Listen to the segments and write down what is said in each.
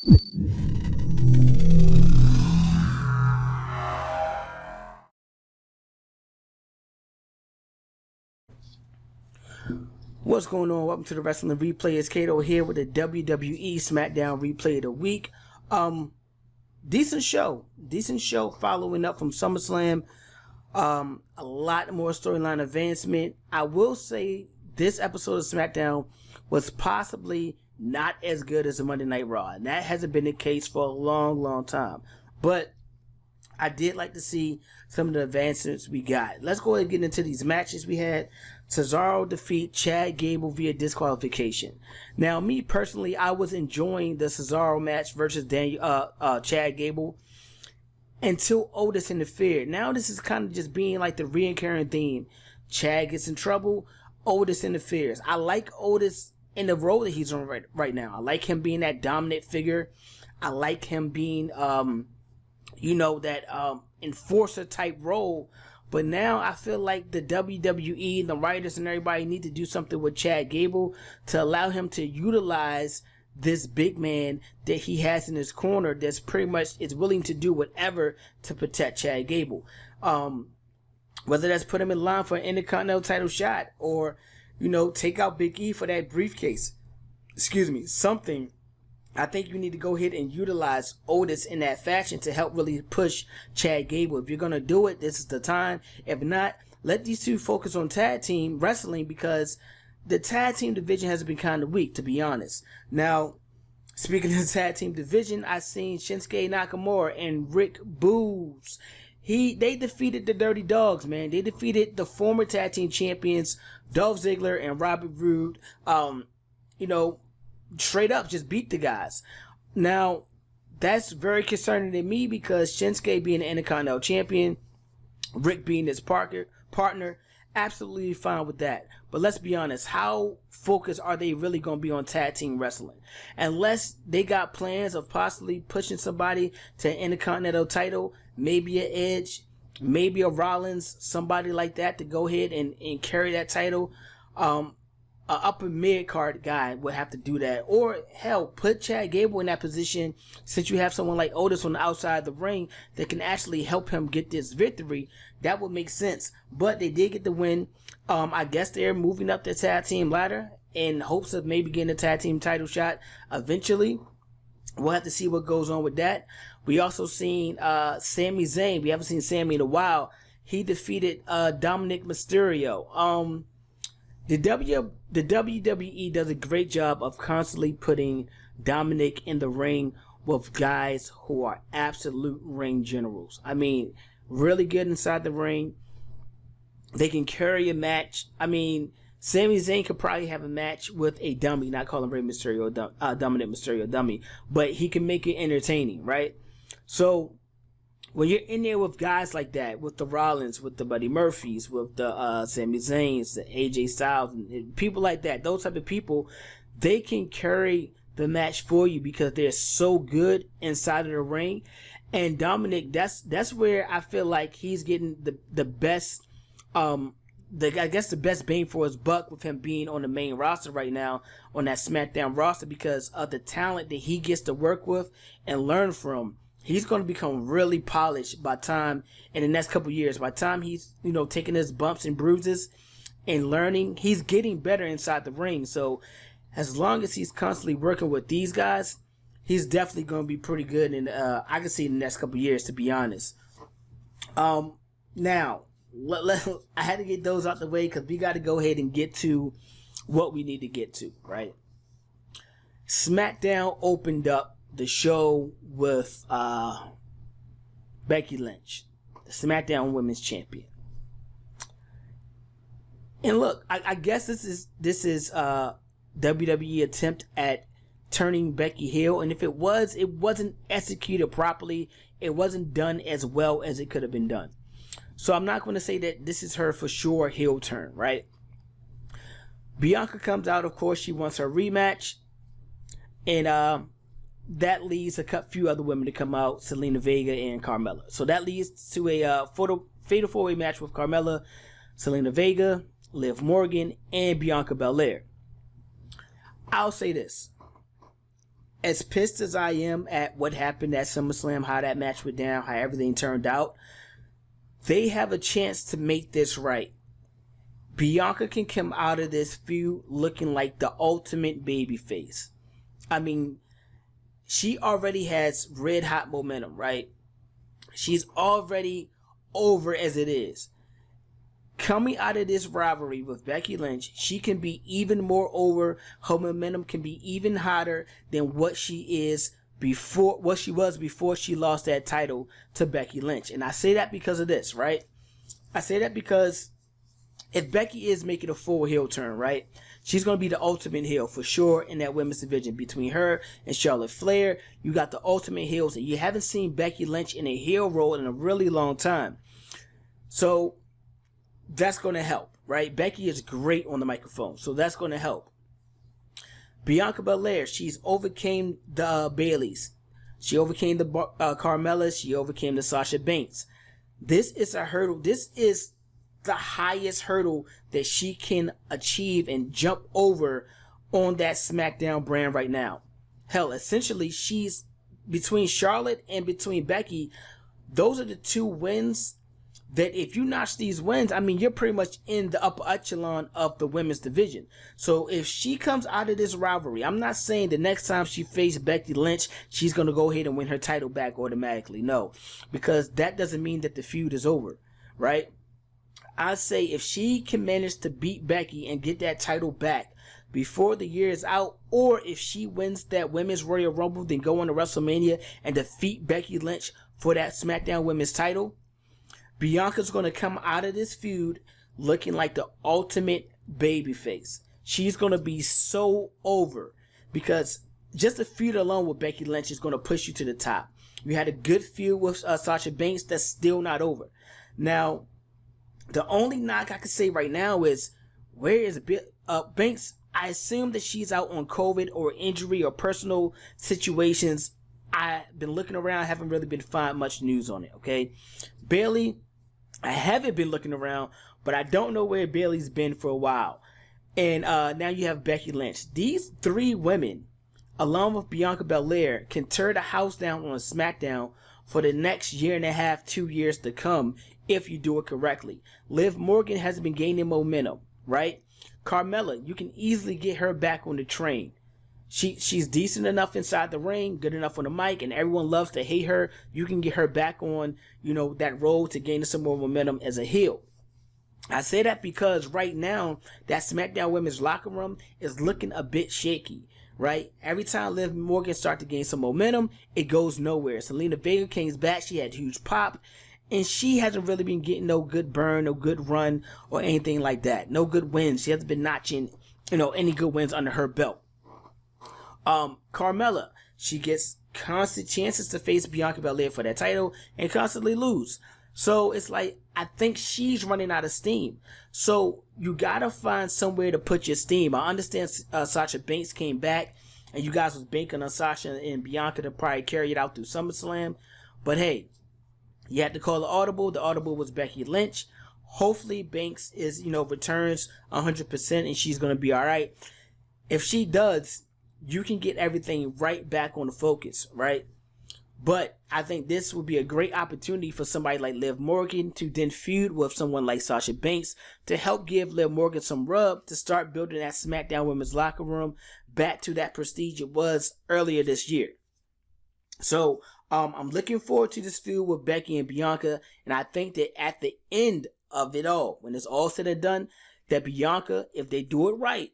What's going on? Welcome to the Wrestling Replay. It's Kato here with the WWE SmackDown Replay of the Week. Decent show following up from SummerSlam. A lot more storyline advancement. I will say this episode of SmackDown was possibly not as good as the Monday Night Raw, and that hasn't been the case for a long time. But I did like to see some of the advancements we got. Let's go ahead and get into these matches we had. Cesaro defeat Chad Gable via disqualification. Now, me personally, I was enjoying the Cesaro match versus Chad Gable until Otis interfered. Now this is kind of just being like the reoccurring theme. Chad gets in trouble, Otis interferes. I like Otis in the role that he's on right now. I like him being that dominant figure. I like him being, that enforcer type role. But now I feel like the WWE, the writers and everybody need to do something with Chad Gable to allow him to utilize this big man that he has in his corner that's pretty much is willing to do whatever to protect Chad Gable. Whether that's put him in line for an Intercontinental title shot or, take out Big E for that briefcase. Something. I think you need to go ahead and utilize Otis in that fashion to help really push Chad Gable. If you're going to do it, this is the time. If not, let these two focus on tag team wrestling because the tag team division has been kind of weak, to be honest. Now, speaking of the tag team division, I seen Shinsuke Nakamura and Rick Boogs. They defeated the Dirty Dogs, man. They defeated the former tag team champions, Dolph Ziggler and Robert Roode. Straight up just beat the guys. Now, that's very concerning to me because Shinsuke being an Intercontinental champion, Rick being his partner, absolutely fine with that. But let's be honest, how focused are they really going to be on tag team wrestling? Unless they got plans of possibly pushing somebody to an Intercontinental title, maybe an Edge, maybe a Rollins, somebody like that to go ahead and carry that title. An upper mid-card guy would have to do that. Or, hell, put Chad Gable in that position since you have someone like Otis on the outside of the ring that can actually help him get this victory. That would make sense. But they did get the win. I guess they're moving up the tag team ladder in hopes of maybe getting a tag team title shot eventually. We'll have to see what goes on with that. We also seen Sami Zayn. We haven't seen Sami in a while. He defeated Dominic Mysterio. The WWE does a great job of constantly putting Dominic in the ring with guys who are absolute ring generals. I mean, really good inside the ring. They can carry a match. I mean, Sami Zayn could probably have a match with a dummy, not calling Rey Mysterio Dominic Mysterio a dummy, but he can make it entertaining, right? So when you're in there with guys like that, with the Rollins, with the Buddy Murphys, with the Sami Zayns, the AJ Styles, and people like that, those type of people, they can carry the match for you because they're so good inside of the ring. And Dominic, that's where I feel like he's getting the best, the best bang for his buck with him being on the main roster right now, on that SmackDown roster, because of the talent that he gets to work with and learn from. He's going to become really polished by time in the next couple years. By time he's, taking his bumps and bruises and learning, he's getting better inside the ring. So as long as he's constantly working with these guys, he's definitely going to be pretty good. And I can see in the next couple years, to be honest. Now, I had to get those out the way because we got to go ahead and get to what we need to get to, right? SmackDown opened up the show with Becky Lynch, the SmackDown Women's Champion. And look, I guess this is WWE attempt at turning Becky heel, and if it wasn't executed properly. It wasn't done as well as it could have been done. So I'm not going to say that this is her for sure heel turn, right? Bianca comes out, of course, she wants her rematch, and that leads a few other women to come out, Zelina Vega and Carmella. So that leads to a fatal 4-way match with Carmella, Zelina Vega, Liv Morgan, and Bianca Belair. I'll say this. as pissed as I am at what happened at SummerSlam, how that match went down, how everything turned out, they have a chance to make this right. Bianca can come out of this feud looking like the ultimate babyface. I mean, she already has red hot momentum, right? She's already over as it is. Coming out of this rivalry with Becky Lynch, she can be even more over. Her momentum can be even hotter than what she was before she lost that title to Becky Lynch. And I say that because of this, right? I say that because if Becky is making a full heel turn, right, she's going to be the ultimate heel for sure in that women's division. Between her and Charlotte Flair, you got the ultimate heels, and you haven't seen Becky Lynch in a heel role in a really long time. So that's going to help, right? Becky is great on the microphone, so that's going to help. Bianca Belair, she's overcame the Baileys. She overcame the Carmella. She overcame the Sasha Banks. This is a hurdle. This is the highest hurdle that she can achieve and jump over on that SmackDown brand right now. Hell, essentially, she's between Charlotte and between Becky. Those are the two wins that if you notch these wins, I mean, you're pretty much in the upper echelon of the women's division. So if she comes out of this rivalry, I'm not saying the next time she faces Becky Lynch, she's going to go ahead and win her title back automatically. No, because that doesn't mean that the feud is over, right? I say if she can manage to beat Becky and get that title back before the year is out, or if she wins that Women's Royal Rumble, then go on to WrestleMania and defeat Becky Lynch for that SmackDown Women's title, Bianca's going to come out of this feud looking like the ultimate babyface. She's going to be so over because just the feud alone with Becky Lynch is going to push you to the top. You had a good feud with Sasha Banks that's still not over. Now, the only knock I can say right now is, where is Banks? I assume that she's out on COVID or injury or personal situations. I've been looking around, haven't really been finding much news on it, okay? Bayley, I haven't been looking around, but I don't know where Bayley's been for a while. And now you have Becky Lynch. These three women, along with Bianca Belair, can tear the house down on SmackDown for the next year and a half, 2 years to come, if you do it correctly. Liv Morgan has been gaining momentum, right? Carmella, you can easily get her back on the train. She's decent enough inside the ring, good enough on the mic, and everyone loves to hate her. You can get her back on, that road to gaining some more momentum as a heel. I say that because right now, that SmackDown Women's locker room is looking a bit shaky, right? Every time Liv Morgan starts to gain some momentum, it goes nowhere. Zelina Vega came back, she had huge pop, and she hasn't really been getting no good burn, no good run, or anything like that. No good wins. She hasn't been notching, any good wins under her belt. Carmella, she gets constant chances to face Bianca Belair for that title and constantly lose. So it's like, I think she's running out of steam. So you gotta find somewhere to put your steam. I understand Sasha Banks came back and you guys was banking on Sasha and Bianca to probably carry it out through SummerSlam. But hey, you had to call the audible. The audible was Becky Lynch. Hopefully Banks is, returns 100% and she's going to be all right. If she does, you can get everything right back on the focus, right? But I think this would be a great opportunity for somebody like Liv Morgan to then feud with someone like Sasha Banks to help give Liv Morgan some rub to start building that SmackDown Women's locker room back to that prestige it was earlier this year. So I'm looking forward to this feud with Becky and Bianca, and I think that at the end of it all, when it's all said and done, that Bianca, if they do it right,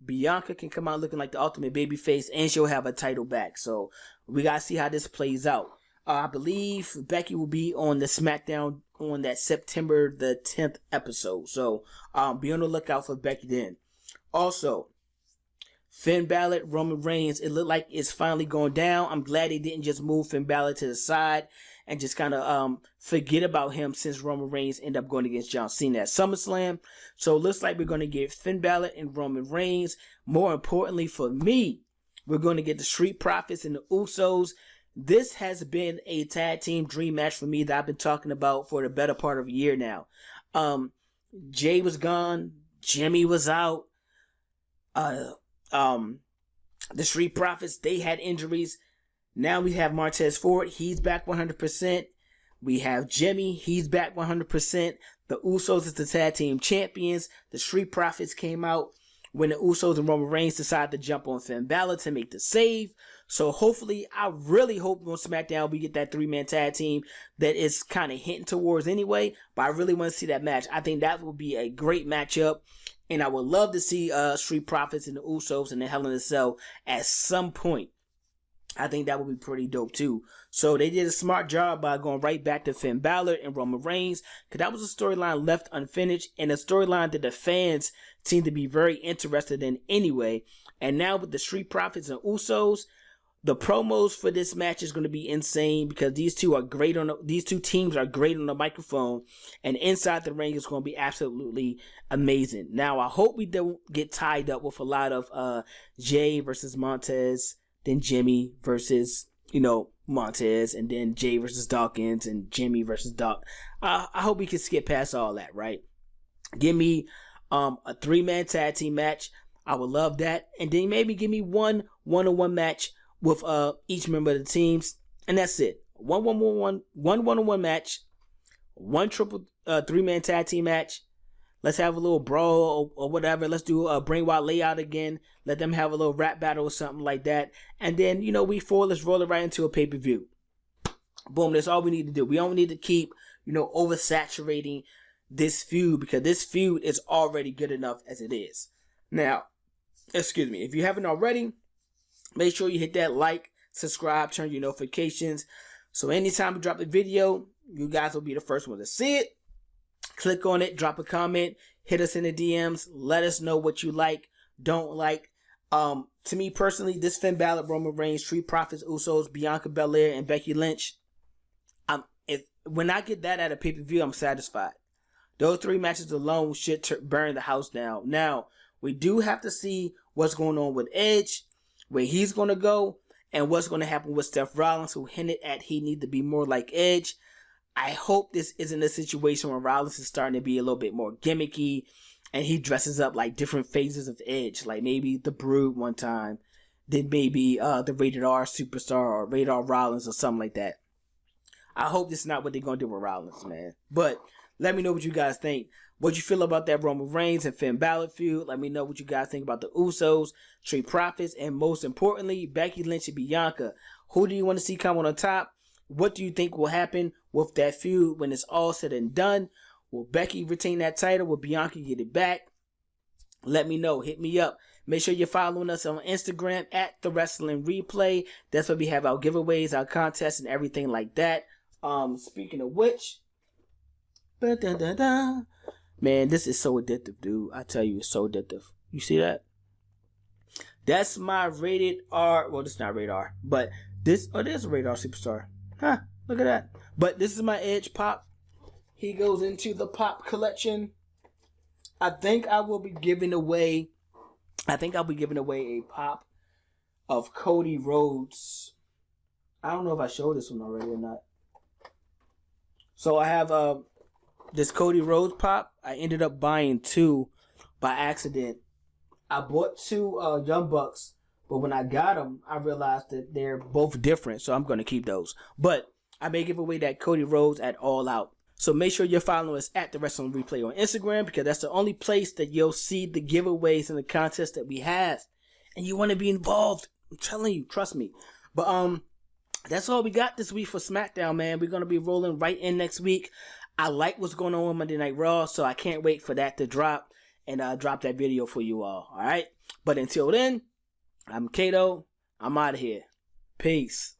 Bianca can come out looking like the ultimate babyface, and she'll have a title back. So we gotta see how this plays out. I believe Becky will be on the SmackDown on that September the 10th episode. So be on the lookout for Becky then. Also, Finn Balor, Roman Reigns, it looked like it's finally going down. I'm glad they didn't just move Finn Balor to the side and just kind of forget about him, since Roman Reigns ended up going against John Cena at SummerSlam. So it looks like we're going to get Finn Balor and Roman Reigns. More importantly for me, we're going to get the Street Profits and the Usos. This has been a tag team dream match for me that I've been talking about for the better part of a year now. Jay was gone. Jimmy was out. The Street Profits, they had injuries. Now we have Montez Ford. He's back 100%. We have Jimmy. He's back 100%. The Usos is the tag team champions. The Street Profits came out when the Usos and Roman Reigns decided to jump on Finn Balor to make the save. So hopefully, I really hope on SmackDown we get that 3-man tag team that is kind of hinting towards anyway. But I really want to see that match. I think that would be a great matchup. And I would love to see Street Profits and the Usos in the Hell in a Cell at some point. I think that would be pretty dope too. So they did a smart job by going right back to Finn Balor and Roman Reigns, because that was a storyline left unfinished and a storyline that the fans seem to be very interested in anyway. And now with the Street Profits and Usos, the promos for this match is going to be insane, because these two teams are great on the microphone, and inside the ring is going to be absolutely amazing. Now I hope we don't get tied up with a lot of Jay versus Montez, then Jimmy versus, Montez, and then Jay versus Dawkins, and Jimmy versus Doc. I hope we can skip past all that, right? Give me a 3-man tag team match. I would love that. And then maybe give me one one-on-one match with each member of the teams. And that's it. One one-on-one match. One triple 3-man tag team match. Let's have a little brawl or whatever. Let's do a Bray Wyatt layout again. Let them have a little rap battle or something like that. And then, let's roll it right into a pay-per-view. Boom, that's all we need to do. We don't need to keep, oversaturating this feud, because this feud is already good enough as it is. Now, excuse me, if you haven't already, make sure you hit that like, subscribe, turn your notifications. So anytime we drop a video, you guys will be the first one to see it. Click on it, drop a comment, hit us in the DMs, let us know what you like, don't like. To me personally, this Finn Balor, Roman Reigns, Street Profits, Usos, Bianca Belair, and Becky Lynch, when I get that at a pay-per-view, I'm satisfied. Those 3 matches alone should burn the house down. Now, we do have to see what's going on with Edge, where he's going to go, and what's going to happen with Seth Rollins, who hinted at he need to be more like Edge. I hope this isn't a situation where Rollins is starting to be a little bit more gimmicky, and he dresses up like different phases of Edge, like maybe the Brood one time, then maybe the Rated R Superstar or Rated R Rollins or something like that. I hope this is not what they're going to do with Rollins, man. But let me know what you guys think. What you feel about that Roman Reigns and Finn Balor feud. Let me know what you guys think about the Usos, Street Profits, and most importantly, Becky Lynch and Bianca. Who do you want to see come on top? What do you think will happen with that feud when it's all said and done? Will Becky retain that title? Will Bianca get it back? Let me know. Hit me up. Make sure you're following us on Instagram at The Wrestling Replay. That's where we have our giveaways, our contests, and everything like that. Speaking of which, man, this is so addictive, dude. I tell you, it's so addictive. You see that? That's my Rated R. Well, this is not Rated R, but this. Oh, there's a Rated R Superstar. Huh? Look at that. But this is my Edge Pop. He goes into the Pop collection. I think I will be giving away. I'll be giving away a pop of Cody Rhodes. I don't know if I showed this one already or not. So I have this Cody Rhodes pop. I ended up buying 2 by accident. I bought 2 Young Bucks, but when I got them, I realized that they're both different, so I'm going to keep those. But I may give away that Cody Rhodes at All Out. So make sure you're following us at The Wrestling Replay on Instagram, because that's the only place that you'll see the giveaways and the contests that we have. And you want to be involved. I'm telling you, trust me. But that's all we got this week for SmackDown, man. We're going to be rolling right in next week. I like what's going on with Monday Night Raw, so I can't wait for that to drop and drop that video for you all. All right? But until then, I'm Kato. I'm out of here. Peace.